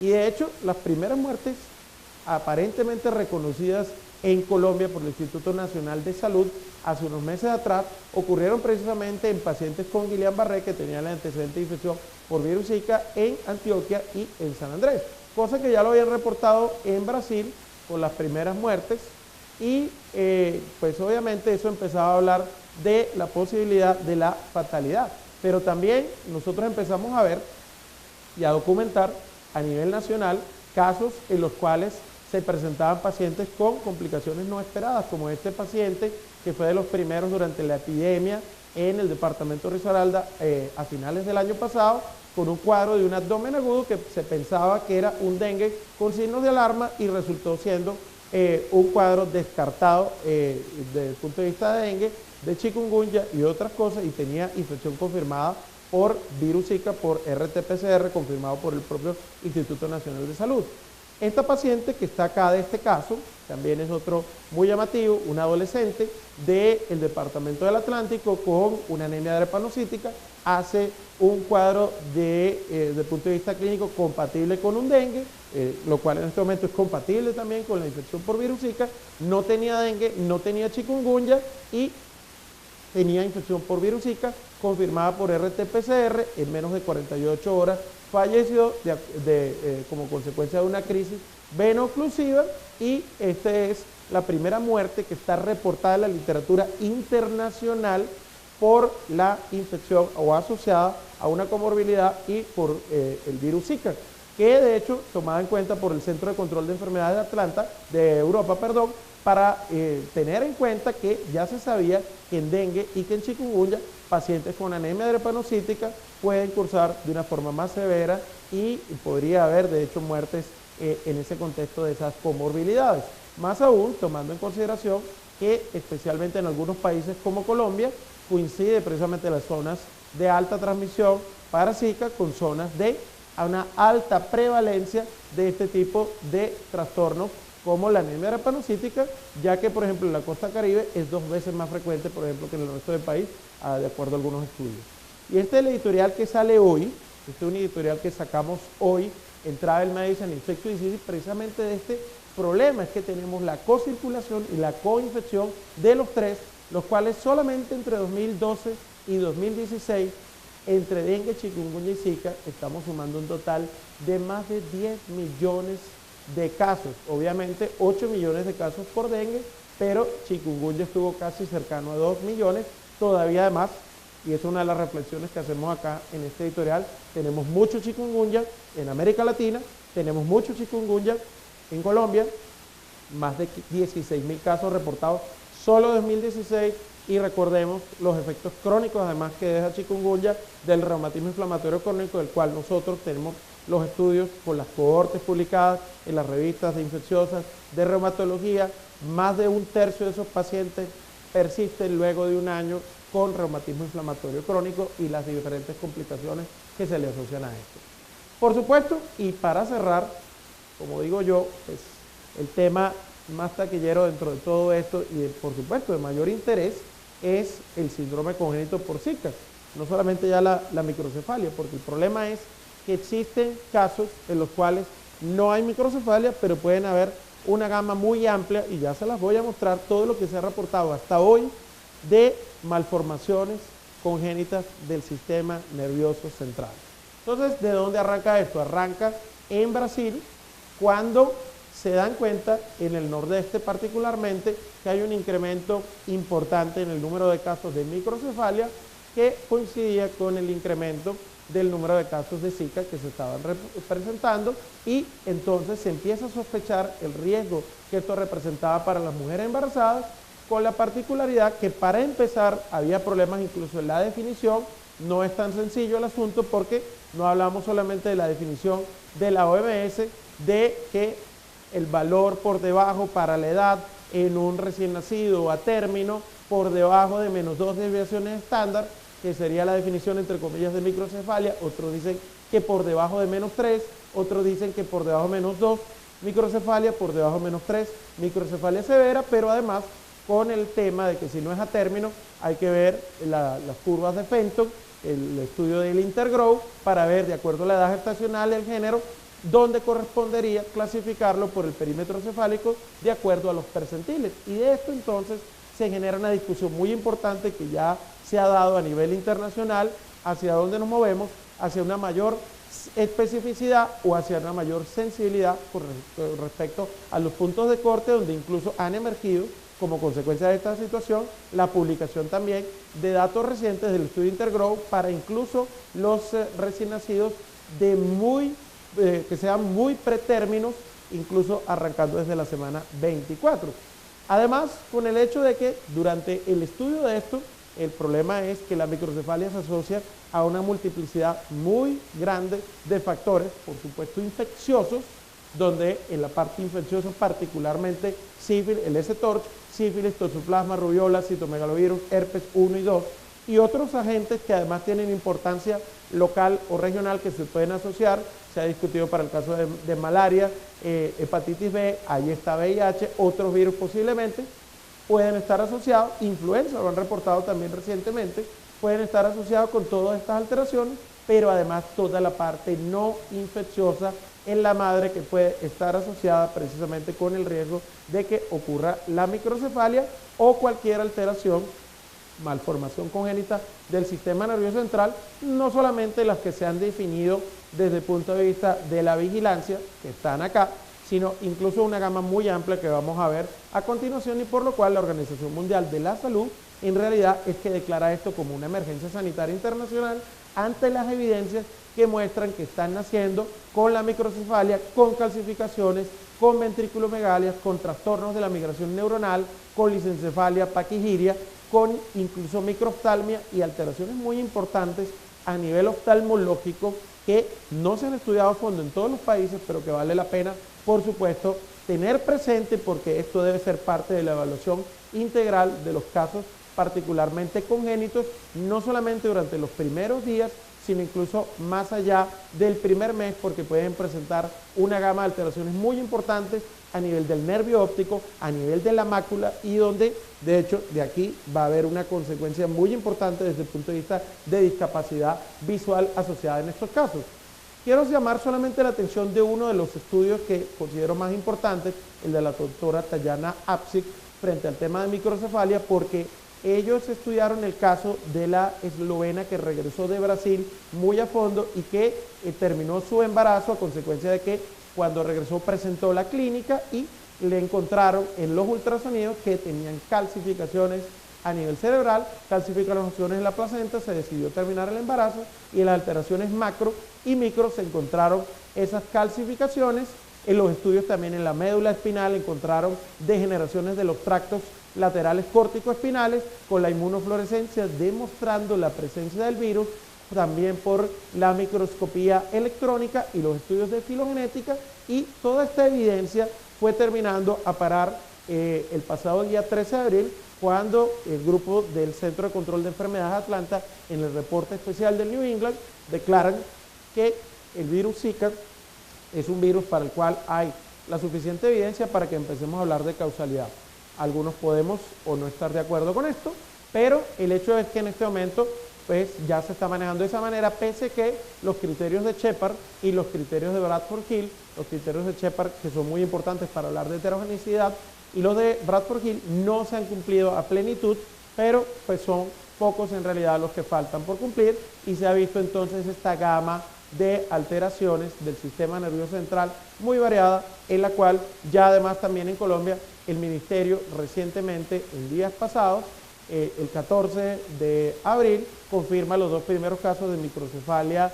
Y de hecho, las primeras muertes aparentemente reconocidas en Colombia por el Instituto Nacional de Salud hace unos meses atrás ocurrieron precisamente en pacientes con Guillain-Barré que tenían el antecedente de infección por virus Zika en Antioquia y en San Andrés, cosa que ya lo habían reportado en Brasil con las primeras muertes y pues obviamente eso empezaba a hablar de la posibilidad de la fatalidad, pero también nosotros empezamos a ver y a documentar a nivel nacional casos en los cuales se presentaban pacientes con complicaciones no esperadas, como este paciente que fue de los primeros durante la epidemia en el departamento de Risaralda a finales del año pasado, con un cuadro de un abdomen agudo que se pensaba que era un dengue con signos de alarma y resultó siendo un cuadro descartado desde el punto de vista de dengue, de chikungunya y otras cosas, y tenía infección confirmada por virus Zika, por RT-PCR, confirmado por el propio Instituto Nacional de Salud. Esta paciente que está acá de este caso, también es otro muy llamativo, un adolescente del departamento del Atlántico con una anemia drepanocítica, hace un cuadro desde el punto de vista clínico compatible con un dengue, lo cual en este momento es compatible también con la infección por virus Zika, no tenía dengue, no tenía chikungunya y tenía infección por virus Zika confirmada por RT-PCR en menos de 48 horas, falleció como consecuencia de una crisis veno-oclusiva y esta es la primera muerte que está reportada en la literatura internacional por la infección o asociada a una comorbilidad y por el virus Zika, que de hecho tomada en cuenta por el Centro de Control de Enfermedades de Atlanta, de Europa, perdón, para tener en cuenta que ya se sabía que en dengue y que en chikungunya pacientes con anemia drepanocítica pueden cursar de una forma más severa y podría haber de hecho muertes en ese contexto de esas comorbilidades. Más aún tomando en consideración que especialmente en algunos países como Colombia coincide precisamente las zonas de alta transmisión para Zika con zonas de una alta prevalencia de este tipo de trastornos como la anemia drepanocítica, ya que por ejemplo en la costa caribe es 2 veces más frecuente por ejemplo que en el resto del país, de acuerdo a algunos estudios. Y este es el editorial que sale hoy, este es un editorial que sacamos hoy en Travel Medicine Infectious Disease, precisamente de este problema, es que tenemos la cocirculación y la coinfección de los tres, los cuales solamente entre 2012 y 2016, entre dengue, chikungunya y Zika, estamos sumando un total de más de 10 millones de casos, obviamente 8 millones de casos por dengue, pero chikungunya estuvo casi cercano a 2 millones, todavía además, y es una de las reflexiones que hacemos acá en este editorial, tenemos mucho chikungunya en América Latina, tenemos mucho chikungunya en Colombia, más de 16.000 casos reportados solo en 2016, y recordemos los efectos crónicos además que deja chikungunya del reumatismo inflamatorio crónico, del cual nosotros tenemos los estudios con las cohortes publicadas en las revistas de infecciosas de reumatología. Más de un tercio de esos pacientes persisten luego de un año con reumatismo inflamatorio crónico y las diferentes complicaciones que se le asocian a esto. Por supuesto, y para cerrar, como digo yo, pues el tema más taquillero dentro de todo esto y por supuesto de mayor interés es el síndrome congénito por Zika, no solamente ya la microcefalia, porque el problema es que existen casos en los cuales no hay microcefalia, pero pueden haber una gama muy amplia, y ya se las voy a mostrar todo lo que se ha reportado hasta hoy de malformaciones congénitas del sistema nervioso central. Entonces, ¿de dónde arranca esto? Arranca en Brasil, cuando se dan cuenta, en el nordeste particularmente, que hay un incremento importante en el número de casos de microcefalia que coincidía con el incremento del número de casos de Zika que se estaban presentando, y entonces se empieza a sospechar el riesgo que esto representaba para las mujeres embarazadas, con la particularidad que para empezar había problemas incluso en la definición. No es tan sencillo el asunto porque no hablamos solamente de la definición de la OMS de que el valor por debajo para la edad en un recién nacido a término por debajo de -2 desviaciones estándar, que sería la definición entre comillas de microcefalia. Otros dicen que por debajo de -3, otros dicen que por debajo de -2 microcefalia, por debajo de -3 microcefalia severa, pero además con el tema de que si no es a término hay que ver las curvas de Fenton, el estudio del Intergrow, para ver de acuerdo a la edad gestacional, el género, donde correspondería clasificarlo por el perímetro cefálico de acuerdo a los percentiles. Y de esto entonces se genera una discusión muy importante que ya se ha dado a nivel internacional, hacia dónde nos movemos, hacia una mayor especificidad o hacia una mayor sensibilidad con respecto a los puntos de corte, donde incluso han emergido como consecuencia de esta situación la publicación también de datos recientes del estudio Intergrow para incluso los recién nacidos de que sean muy pretérminos, incluso arrancando desde la semana 24. Además, con el hecho de que durante el estudio de esto, el problema es que la microcefalia se asocia a una multiplicidad muy grande de factores, por supuesto infecciosos, donde en la parte infecciosa particularmente sífilis, el S-Torch, sífilis, toxoplasma, rubiola, citomegalovirus, herpes 1 y 2, y otros agentes que además tienen importancia local o regional que se pueden asociar. Se ha discutido para el caso de malaria, hepatitis B, ahí está VIH, otros virus posiblemente pueden estar asociados, influenza, lo han reportado también recientemente, pueden estar asociados con todas estas alteraciones, pero además toda la parte no infecciosa en la madre que puede estar asociada precisamente con el riesgo de que ocurra la microcefalia o cualquier alteración, malformación congénita del sistema nervioso central, no solamente las que se han definido desde el punto de vista de la vigilancia, que están acá, sino incluso una gama muy amplia que vamos a ver a continuación, y por lo cual la Organización Mundial de la Salud en realidad es que declara esto como una emergencia sanitaria internacional ante las evidencias que muestran que están naciendo con la microcefalia, con calcificaciones, con ventriculomegalias, con trastornos de la migración neuronal, con lisencefalia, paquigiria, con incluso microoftalmia y alteraciones muy importantes a nivel oftalmológico que no se han estudiado a fondo en todos los países, pero que vale la pena, por supuesto, tener presente, porque esto debe ser parte de la evaluación integral de los casos particularmente congénitos, no solamente durante los primeros días, sino incluso más allá del primer mes, porque pueden presentar una gama de alteraciones muy importantes a nivel del nervio óptico, a nivel de la mácula, y donde, de hecho, de aquí va a haber una consecuencia muy importante desde el punto de vista de discapacidad visual asociada en estos casos. Quiero llamar solamente la atención de uno de los estudios que considero más importantes, el de la doctora Tayana Apsic, frente al tema de microcefalia, porque ellos estudiaron el caso de la eslovena que regresó de Brasil muy a fondo y que terminó su embarazo a consecuencia de que cuando regresó presentó la clínica y le encontraron en los ultrasonidos que tenían calcificaciones a nivel cerebral, calcificaciones en la placenta, se decidió terminar el embarazo y en las alteraciones macro y micro se encontraron esas calcificaciones. En los estudios también en la médula espinal encontraron degeneraciones de los tractos laterales córtico-espinales con la inmunofluorescencia demostrando la presencia del virus, también por la microscopía electrónica y los estudios de filogenética, y toda esta evidencia fue terminando a parar el pasado día 13 de abril, cuando el grupo del Centro de Control de Enfermedades Atlanta, en el reporte especial del New England, declaran que el virus Zika es un virus para el cual hay la suficiente evidencia para que empecemos a hablar de causalidad. Algunos podemos o no estar de acuerdo con esto, pero el hecho es que en este momento pues ya se está manejando de esa manera, pese que los criterios de Shepard y los criterios de Bradford-Hill, los criterios de Shepard que son muy importantes para hablar de heterogeneidad, y los de Bradford-Hill no se han cumplido a plenitud, pero pues son pocos en realidad los que faltan por cumplir, y se ha visto entonces esta gama de alteraciones del sistema nervioso central muy variada, en la cual ya además también en Colombia el Ministerio recientemente, en días pasados, el 14 de abril, confirma los dos primeros casos de microcefalia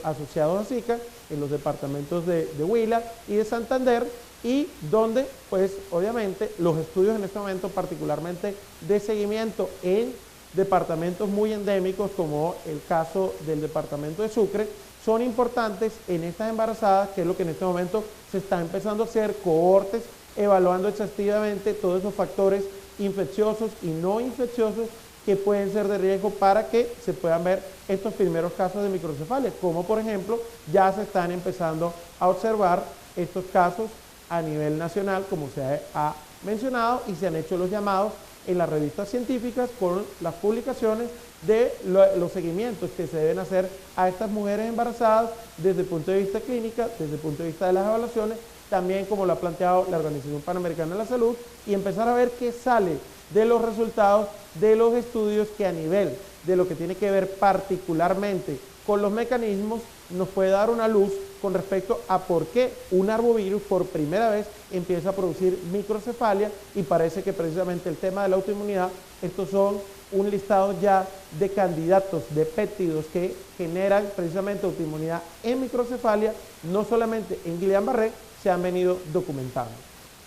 asociados a Zika en los departamentos de Huila y de Santander, y donde pues obviamente los estudios en este momento, particularmente de seguimiento en departamentos muy endémicos como el caso del departamento de Sucre, son importantes en estas embarazadas, que es lo que en este momento se está empezando a hacer, cohortes, evaluando exhaustivamente todos esos factores infecciosos y no infecciosos que pueden ser de riesgo para que se puedan ver estos primeros casos de microcefalia, como por ejemplo ya se están empezando a observar estos casos a nivel nacional, como se ha mencionado, y se han hecho los llamados en las revistas científicas con las publicaciones de los seguimientos que se deben hacer a estas mujeres embarazadas desde el punto de vista clínica, desde el punto de vista de las evaluaciones, también como lo ha planteado la Organización Panamericana de la Salud, y empezar a ver qué sale de los resultados de los estudios que a nivel de lo que tiene que ver particularmente con los mecanismos nos puede dar una luz con respecto a por qué un arbovirus por primera vez empieza a producir microcefalia, y parece que precisamente el tema de la autoinmunidad, estos son un listado ya de candidatos, de péptidos que generan precisamente autoinmunidad en microcefalia, no solamente en Guillain-Barré, se han venido documentando.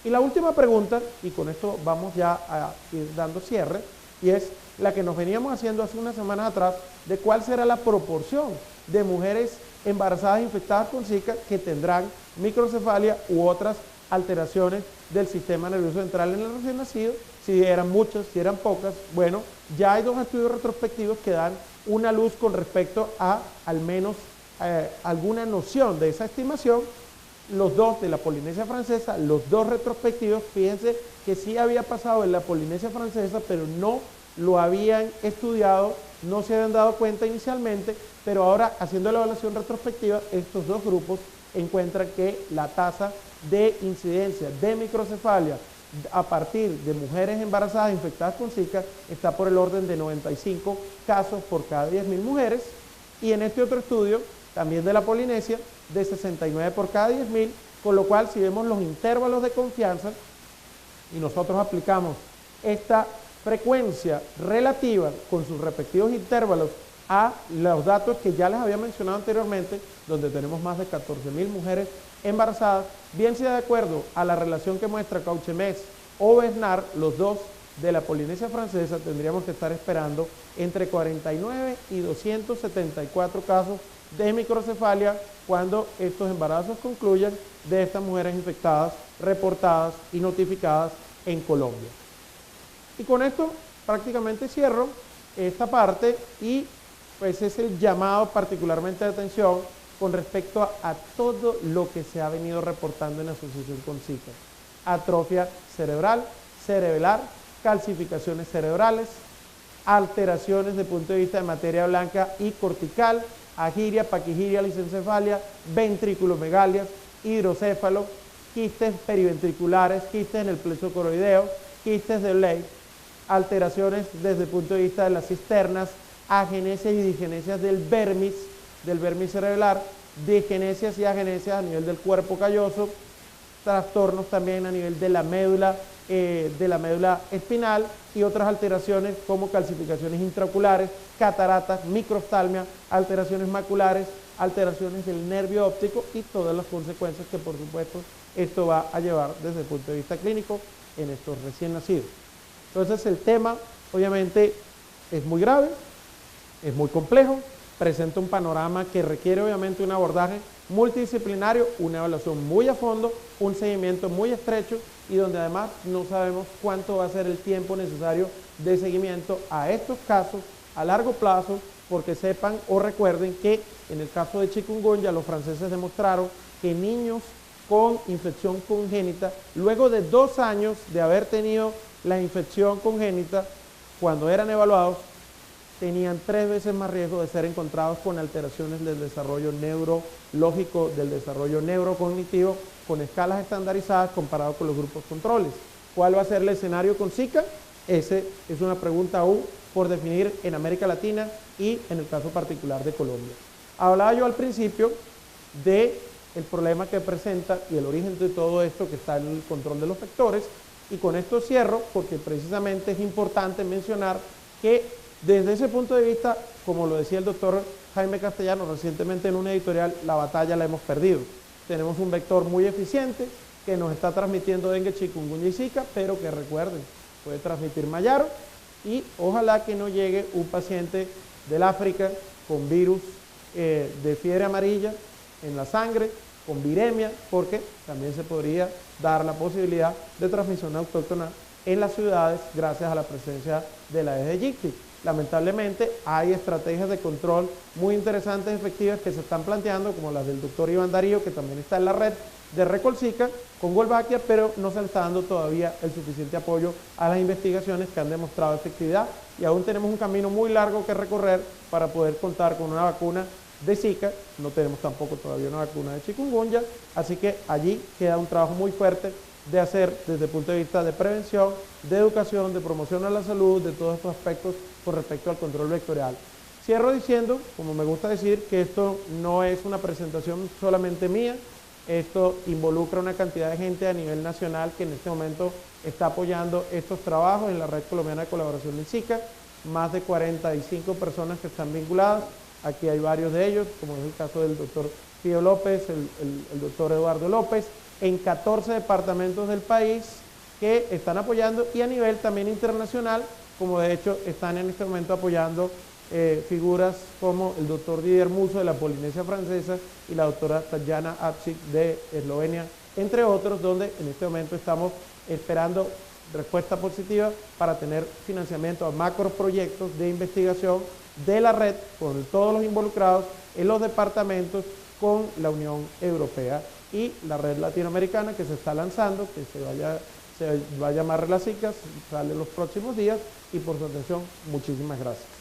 Y la última pregunta, y con esto vamos ya a ir dando cierre, y es la que nos veníamos haciendo hace unas semanas atrás, de cuál será la proporción de mujeres embarazadas infectadas con Zika que tendrán microcefalia u otras alteraciones del sistema nervioso central en el recién nacido, si eran muchas, si eran pocas. Bueno, ya hay 2 estudios retrospectivos que dan una luz con respecto a al menos alguna noción de esa estimación. Los 2 de la Polinesia Francesa, los 2 retrospectivos, fíjense que sí había pasado en la Polinesia Francesa, pero no lo habían estudiado, no se habían dado cuenta inicialmente, pero ahora haciendo la evaluación retrospectiva, estos 2 grupos encuentran que la tasa de incidencia de microcefalia a partir de mujeres embarazadas infectadas con Zika está por el orden de 95 casos por cada 10.000 mujeres, y en este otro estudio, también de la Polinesia, de 69 por cada 10.000, con lo cual si vemos los intervalos de confianza y nosotros aplicamos esta frecuencia relativa con sus respectivos intervalos a los datos que ya les había mencionado anteriormente, donde tenemos más de 14.000 mujeres embarazadas, bien sea de acuerdo a la relación que muestra Cauchemes o Besnard, los 2 de la Polinesia Francesa, tendríamos que estar esperando entre 49 y 274 casos de microcefalia cuando estos embarazos concluyan de estas mujeres infectadas, reportadas y notificadas en Colombia. Y con esto prácticamente cierro esta parte, y pues es el llamado particularmente de atención con respecto a todo lo que se ha venido reportando en asociación con Zika. Atrofia cerebral, cerebelar, calcificaciones cerebrales, alteraciones desde el punto de vista de materia blanca y cortical, agiria, paquigiria, lisencefalia, ventriculomegalias, hidrocéfalo, quistes periventriculares, quistes en el plexo coroideo, quistes de Blay, alteraciones desde el punto de vista de las cisternas, agenesias y digenesias del vermis cerebelar, digenesias y agenesias a nivel del cuerpo calloso, trastornos también a nivel de la médula espinal, y otras alteraciones como calcificaciones intraoculares, cataratas, microftalmia, alteraciones maculares, alteraciones del nervio óptico y todas las consecuencias que por supuesto esto va a llevar desde el punto de vista clínico en estos recién nacidos. Entonces el tema obviamente es muy grave, es muy complejo, presenta un panorama que requiere obviamente un abordaje multidisciplinario, una evaluación muy a fondo, un seguimiento muy estrecho, y donde además no sabemos cuánto va a ser el tiempo necesario de seguimiento a estos casos a largo plazo, porque sepan o recuerden que en el caso de chikungunya los franceses demostraron que niños con infección congénita, luego de 2 años de haber tenido la infección congénita, cuando eran evaluados, tenían 3 veces más riesgo de ser encontrados con alteraciones del desarrollo neurológico, del desarrollo neurocognitivo, con escalas estandarizadas comparado con los grupos controles. ¿Cuál va a ser el escenario con Zika? Ese es una pregunta aún por definir en América Latina y en el caso particular de Colombia. Hablaba yo al principio del problema que presenta y el origen de todo esto, que está en el control de los vectores, y con esto cierro porque precisamente es importante mencionar que desde ese punto de vista, como lo decía el doctor Jaime Castellano recientemente en una editorial, la batalla la hemos perdido. Tenemos un vector muy eficiente que nos está transmitiendo dengue, chikungunya y Zika, pero que recuerden, puede transmitir mayaro, y ojalá que no llegue un paciente del África con virus de fiebre amarilla en la sangre, con viremia, porque también se podría dar la posibilidad de transmisión autóctona en las ciudades gracias a la presencia de la Aedes aegypti. lamentablemente hay estrategias de control muy interesantes y efectivas que se están planteando, como las del doctor Iván Darío, que también está en la red de Recolsica con Wolbachia, pero no se le está dando todavía el suficiente apoyo a las investigaciones que han demostrado efectividad, y aún tenemos un camino muy largo que recorrer para poder contar con una vacuna de Zika. No tenemos tampoco todavía una vacuna de chikungunya, así que allí queda un trabajo muy fuerte de hacer desde el punto de vista de prevención, de educación, de promoción a la salud, de todos estos aspectos con respecto al control vectorial. Cierro diciendo, como me gusta decir, que esto no es una presentación solamente mía, esto involucra una cantidad de gente a nivel nacional que en este momento está apoyando estos trabajos en la Red Colombiana de Colaboración en Zika, más de 45 personas que están vinculadas. Aquí hay varios de ellos, como es el caso del doctor Pío López, el doctor Eduardo López, en 14 departamentos del país que están apoyando, y a nivel también internacional, como de hecho están en este momento apoyando figuras como el doctor Didier Muso de la Polinesia Francesa y la doctora Tatjana Apsic de Eslovenia, entre otros, donde en este momento estamos esperando respuesta positiva para tener financiamiento a macroproyectos de investigación de la red con todos los involucrados en los departamentos con la Unión Europea y la red latinoamericana que se está lanzando, que se va a llamar RELAZICA, sale los próximos días, y por su atención, muchísimas gracias.